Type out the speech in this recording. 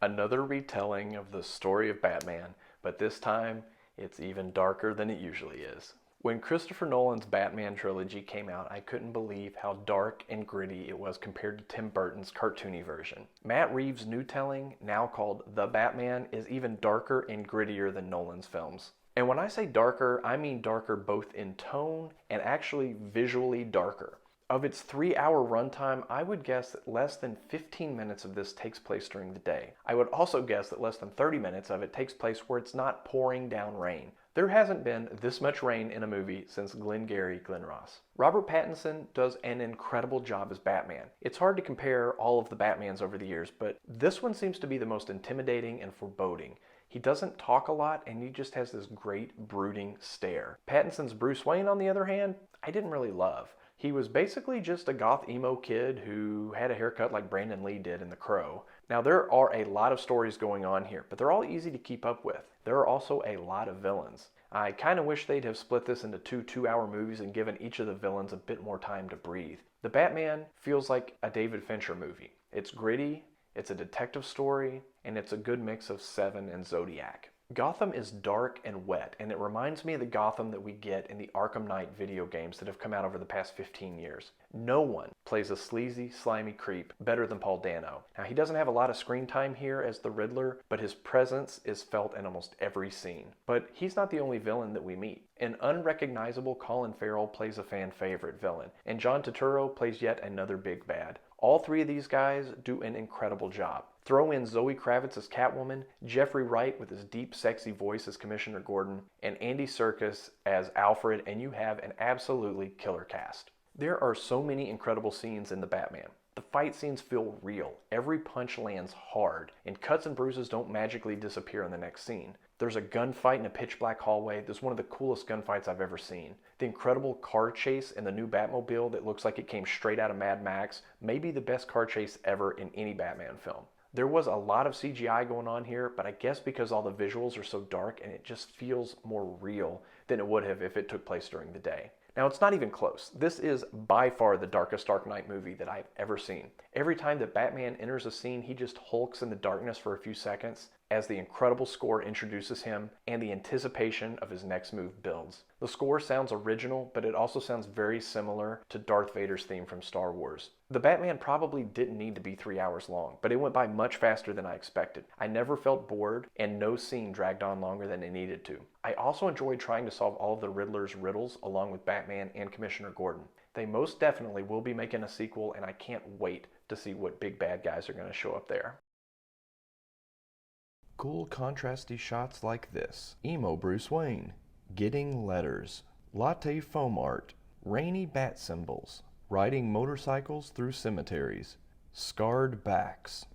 Another retelling of the story of Batman, but this time it's even darker than it usually is. When Christopher Nolan's Batman trilogy came out, I couldn't believe how dark and gritty it was compared to Tim Burton's cartoony version. Matt Reeves' new telling, now called The Batman, is even darker and grittier than Nolan's films. And when I say darker, I mean darker both in tone and actually visually darker. Of its 3-hour runtime, I would guess that less than 15 minutes of this takes place during the day. I would also guess that less than 30 minutes of it takes place where it's not pouring down rain. There hasn't been this much rain in a movie since Glengarry Glen Ross. Robert Pattinson does an incredible job as Batman. It's hard to compare all of the Batmans over the years, but this one seems to be the most intimidating and foreboding. He doesn't talk a lot, and he just has this great brooding stare. Pattinson's Bruce Wayne, on the other hand, I didn't really love. He was basically just a goth emo kid who had a haircut like Brandon Lee did in The Crow. Now there are a lot of stories going on here, but they're all easy to keep up with. There are also a lot of villains. I kind of wish they'd have split this into two 2-hour movies and given each of the villains a bit more time to breathe. The Batman feels like a David Fincher movie. It's gritty, it's a detective story, and it's a good mix of Seven and Zodiac. Gotham is dark and wet, and it reminds me of the Gotham that we get in the Arkham Knight video games that have come out over the past 15 years. No one plays a sleazy, slimy creep better than Paul Dano. Now, he doesn't have a lot of screen time here as the Riddler, but his presence is felt in almost every scene. But he's not the only villain that we meet. An unrecognizable Colin Farrell plays a fan favorite villain, and John Turturro plays yet another big bad. All three of these guys do an incredible job. Throw in Zoe Kravitz as Catwoman, Jeffrey Wright with his deep, sexy voice as Commissioner Gordon, and Andy Serkis as Alfred, and you have an absolutely killer cast. There are so many incredible scenes in The Batman. The fight scenes feel real. Every punch lands hard, and cuts and bruises don't magically disappear in the next scene. There's a gunfight in a pitch black hallway that's one of the coolest gunfights I've ever seen. The incredible car chase in the new Batmobile that looks like it came straight out of Mad Max may be the best car chase ever in any Batman film. There was a lot of CGI going on here, but I guess because all the visuals are so dark and it just feels more real than it would have if it took place during the day. Now, it's not even close. This is by far the darkest Dark Knight movie that I've ever seen. Every time that Batman enters a scene, he just hulks in the darkness for a few seconds as the incredible score introduces him and the anticipation of his next move builds. The score sounds original, but it also sounds very similar to Darth Vader's theme from Star Wars. The Batman probably didn't need to be 3 hours long, but it went by much faster than I expected. I never felt bored, and no scene dragged on longer than it needed to. I also enjoyed trying to solve all of the Riddler's riddles along with Batman and Commissioner Gordon. They most definitely will be making a sequel, and I can't wait to see what big bad guys are going to show up there. Cool contrasty shots like this. Emo Bruce Wayne. Getting letters. Latte foam art. Rainy bat symbols. Riding motorcycles through cemeteries. Scarred backs.